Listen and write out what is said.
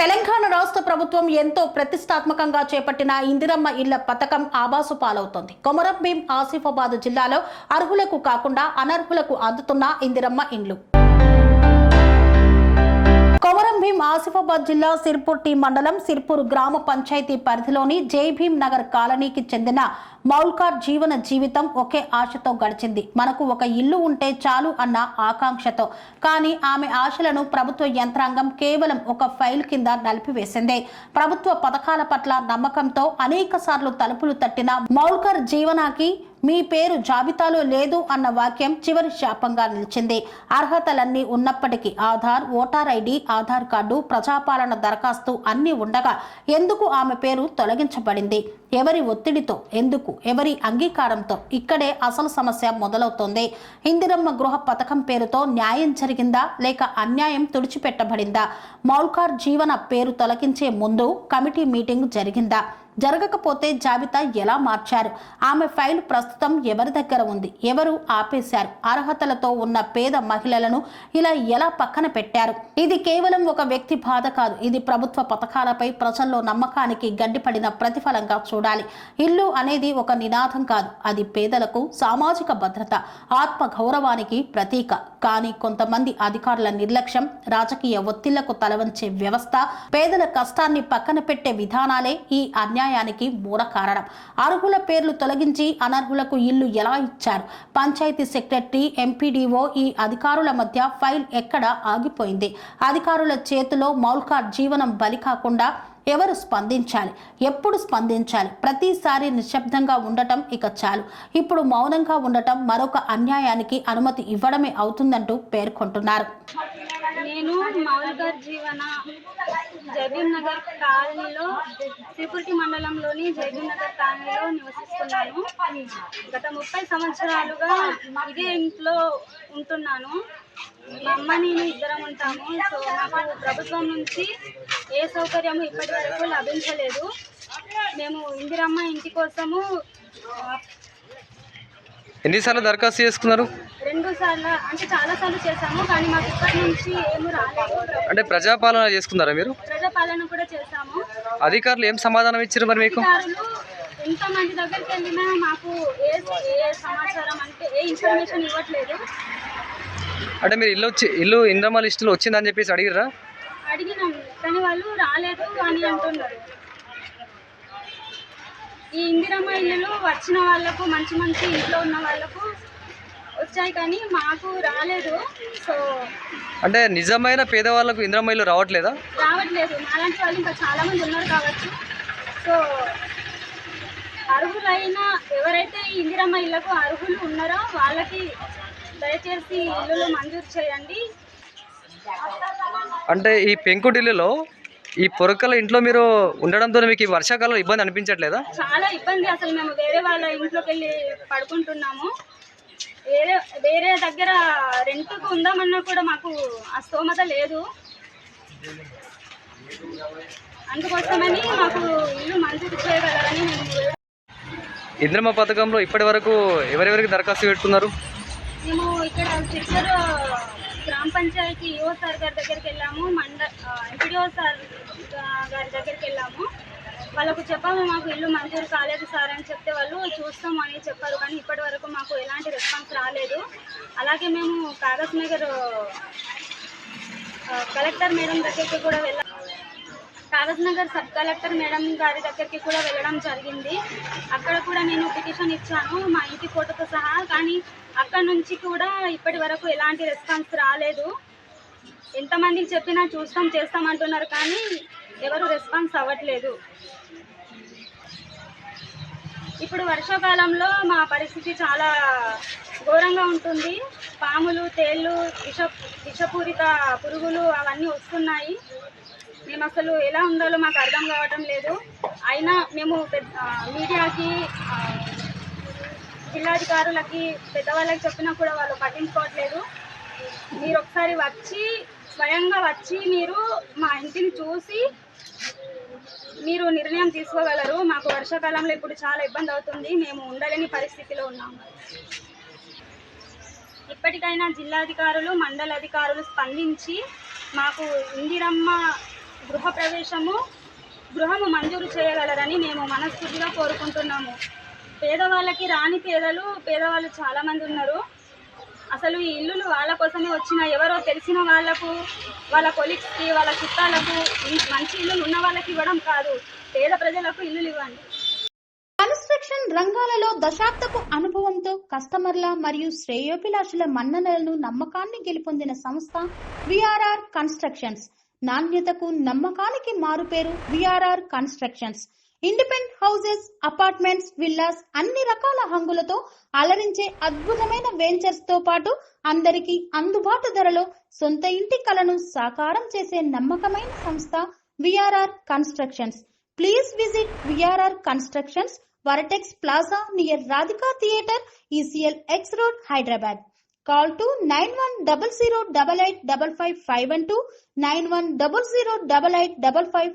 తెలంగాణ రాష్ట్ర ప్రభుత్వం ఎంతో ప్రతిష్టాత్మకంగా చేపట్టిన ఇందిరమ్మ ఇళ్ల పథకం ఆబాసు పాలవుతోంది. కొమరం భీం ఆసిఫాబాద్ జిల్లాలో అర్హులకు కాకుండా అనర్హులకు అందుతున్న ఇందిరమ్మ ఇండ్లు. కొమరం భీం ఆసిఫాబాద్ జిల్లా సిర్పూర్ మండలం సిర్పూర్ గ్రామ పంచాయతీ పరిధిలోని జై భీం నగర్ కాలనీకి చెందిన మౌల్కార్ జీవన జీవితం ఒకే ఆశతో గడిచింది. మనకు ఒక ఇల్లు ఉంటే చాలు అన్న ఆకాంక్షతో. కానీ ఆమె ఆశలను ప్రభుత్వ యంత్రాంగం కేవలం ఒక ఫైల్ కింద నలిపివేసింది. ప్రభుత్వ పథకాల పట్ల నమ్మకంతో అనేక సార్లు తలుపులు తట్టిన మౌల్కార్ జీవనాకి మీ పేరు జాబితాలో లేదు అన్న వాక్యం చివరి శాపంగా నిలిచింది. అర్హతలన్నీ ఉన్నప్పటికీ Aadhaar, voter ID, Aadhaar card, Prajapalana దరఖాస్తు అన్నీ ఉండగా ఎందుకు ఆమె పేరు తొలగించబడింది? ఎవరి ఒత్తిడితో, ఎందుకు, ఎవరి అంగీకారంతో? ఇక్కడే అసలు సమస్య మొదలవుతోంది. ఇందిరమ్మ గృహ పథకం పేరుతో న్యాయం జరిగిందా లేక అన్యాయం తుడిచిపెట్టబడిందా? మౌల్కార్ జీవన పేరు తొలగించే ముందు కమిటీ మీటింగ్ జరిగిందా? జరగకపోతే జాబితా ఎలా మార్చారు? ఆమె ఫైల్ ప్రస్తుతం ఎవరి దగ్గర ఉంది? ఎవరు ఆపేశారు? అర్హతలతో ఉన్న పేద మహిళలను ఇలా ఎలా పక్కన పెట్టారు? ఇది కేవలం ఒక వ్యక్తి బాధ కాదు. ఇది ప్రభుత్వ పథకాలపై ప్రజల్లో నమ్మకానికి గడ్డిపడిన ప్రతిఫలంగా చూడాలి. ఇల్లు అనేది ఒక నినాదం కాదు, అది పేదలకు సామాజిక భద్రత, ఆత్మ గౌరవానికి ప్రతీక. కానీ కొంతమంది అధికారుల నిర్లక్ష్యం, రాజకీయ ఒత్తిళ్లకు తలవంచే వ్యవస్థ, పేదల కష్టాన్ని పక్కన పెట్టే విధానాలే ఈ అన్యాయానికి మూల కారణం. అర్హుల పేర్లు తొలగించి అనర్హులకు ఇల్లు ఎలా ఇచ్చారు? పంచాయతీ సెక్రటరీ, ఎంపీడీఓ ఈ అధికారుల మధ్య ఫైల్ ఎక్కడ ఆగిపోయింది? అధికారుల చేతిలో మౌల్కార్ జీవనం బలి కాకుండా ఎవరు స్పందించాలి? ఎప్పుడు స్పందించాలి? ప్రతిసారి నిశ్శబ్దంగా ఉండటం ఇక చాలు. ఇప్పుడు మౌనంగా ఉండటం మరొక అన్యాయానికి అనుమతి ఇవ్వడమే అవుతుందంటూ పేర్కొంటున్నారు. నేను మౌల్కార్ జీవన జైభీం నగర్ కాలనీలో, సిర్పూర్ మండలంలోని జైభీం నగర్ కాలనీలో నివసిస్తున్నాను. గత 30 సంవత్సరాలుగా ఇదే ఇంట్లో ఉంటున్నాను. మా అమ్మ నేను ఇద్దరం ఉంటాము. సో నాకు ప్రభుత్వం నుంచి ఏ సౌకర్యము ఇప్పటి వరకు లభించలేదు. మేము ఇందిరమ్మ ఇంటి కోసము ఎన్నిసార్లు దరఖాస్తు చేసుకున్నారు? 2 సార్లు, అంటే చాలా సార్లు చేశాము, కానీ మాకు ఇప్పటి నుంచి ఏమీ రాలేదు. అంటే ప్రజాపాలన చేసుకున్నారా మీరు? ప్రజాపాలన కూడా చేశాము. అధికారులు ఏం సమాధానం ఇచ్చారు మరి మీకు? ఎంతమంది దగ్గరికి వెళ్ళినా మాకు ఏ సమాచారం, అంటే ఏ ఇన్ఫర్మేషన్ ఇవ్వట్లేదు. అంటే మీరు ఇల్లు ఇందిరమ్మ లిస్టులో వచ్చిందని చెప్పేసి అడిగిరా? అడిగినాం, కానీ వాళ్ళు రాలేదు అని అంటున్నారు. ఈ ఇందిరమ్మ ఇల్లులు వచ్చిన వాళ్ళకు, మంచి మంచి ఇంట్లో ఉన్న వాళ్ళకు వచ్చాయి, కానీ మాకు రాలేదు. సో అంటే నిజమైన పేదవాళ్ళకు ఇందిరమ్మ ఇల్లు రావట్లేదు. నాలాంటి వాళ్ళు ఇంకా చాలా మంది ఉన్నారు కావచ్చు. సో అర్హులైన ఎవరైతే ఈ ఇందిరమ్మ ఇళ్లకు అర్హులు ఉన్నారో వాళ్ళకి దయచేసి ఇల్లులు మంజూరు చేయండి. అంటే ఈ పెంకుటిల్లులో, ఈ పొరకల ఇంట్లో మీరు ఉండడంతో మీకు ఈ వర్షాకాలంలో ఇబ్బంది అనిపించట్లేదా? చాలా ఇబ్బంది. అసలు మేము వేరే వాళ్ళ ఇంట్లోకి వెళ్ళి పడుకుంటున్నాము. వేరే దగ్గర రెంట్కు ఉందామన్నా కూడా మాకు ఆ స్తోమత లేదు. అందుకోసమని మాకు ఇల్లు మంజూరు చేయగలరని ఇందిరమ్మ పథకంలో ఇప్పటి వరకు ఎవరెవరికి దరఖాస్తు పెట్టుకున్నారు? మేము ఇక్కడ చిత్తూరు గ్రామ పంచాయతీ ఈఓ సార్ గారి దగ్గరికి వెళ్ళాము, ఎంపీడీఓ సార్ గారి దగ్గరికి వెళ్ళాము. వాళ్ళకు చెప్పాము మాకు ఇల్లు మంజూరు కాలేదు సార్ అని చెప్తే వాళ్ళు చూస్తాము అని చెప్పారు, కానీ ఇప్పటి వరకు మాకు ఎలాంటి రెస్పాన్స్ రాలేదు. అలాగే మేము కాగజ్ నగర్ కలెక్టర్ మేడం దగ్గరికి కూడా వెళ్ళాము. Kagaz Nagar sub collector madam గారి దగ్గరికి కూడా వెళ్ళడం జరిగింది. అక్కడ కూడా నేను పిటిషన్ ఇచ్చాను మా ఇంటి ఫోటోతో సహా, కానీ అక్కడ నుంచి కూడా ఇప్పటి వరకు ఎలాంటి రెస్పాన్స్ రాలేదు. ఎంతమందికి చెప్పినా చూస్తాం చేస్తాం అంటున్నారు, కానీ ఎవరు రెస్పాన్స్ అవ్వట్లేదు. ఇప్పుడు వర్షాకాలంలో మా పరిస్థితి చాలా ఘోరంగా ఉంటుంది. పాములు, తేళ్ళు, విషపూరిత పురుగులు అవన్నీ వస్తున్నాయి. మేము అసలు ఎలా ఉండాలో మాకు అర్థం కావటం లేదు. అయినా మేము మీడియాకి, జిల్లాధికారులకి, పెద్దవాళ్ళకి చెప్పినా కూడా వాళ్ళు పట్టించుకోవట్లేదు. మీరు ఒకసారి స్వయంగా వచ్చి మీరు మా ఇంటిని చూసి మీరు నిర్ణయం తీసుకోగలరు. మాకు వర్షాకాలంలో ఇప్పుడు చాలా ఇబ్బంది అవుతుంది. మేము ఉండలేని పరిస్థితిలో ఉన్నాము. ఇప్పటికైనా జిల్లాధికారులు, మండల అధికారులు స్పందించి మాకు ఇందిరమ్మ గృహము మంజూరు చేయగలరని మేము మనస్ఫూర్తిగా కోరుకుంటున్నాము. పేదవాళ్ళకి రాని పేదవాళ్ళు చాలా మంది ఉన్నారు. అసలు ఈ ఇల్లులు వాళ్ళ కోసమే వచ్చిన ఎవరో తెలిసిన వాళ్ళకు, వాళ్ళ కొలీగ్స్కి, వాళ్ళ చుట్టాలకు మంచి ఇల్లులు ఉన్న వాళ్ళకి ఇవ్వడం కాదు, పేద ప్రజలకు ఇల్లులు ఇవ్వండి. కన్స్ట్రక్షన్ రంగాలలో దశాబ్దపు అనుభవంతో కస్టమర్ల మరియు శ్రేయోభిలాషుల మన్ననలను నమ్మకాన్ని గెలుపొందిన సంస్థ విఆర్ఆర్ కన్స్ట్రక్షన్స్. నాణ్యతకు నమ్మకానికి మారుపేరు VRR constructions. Independent houses, apartments, villas అన్ని రకాల హంగులతో అలరించే అద్భుతమైన వెంచర్స్ తో పాటు అందరికీ అందుబాటు ధరలో సొంత ఇంటి కలను సాకారం చేసే నమ్మకమైన సంస్థ VRR constructions. Please visit VRR constructions, Varatex Plaza near Radhika Theatre, ECL X Road, Hyderabad. Call to 910088555512, 9100885555.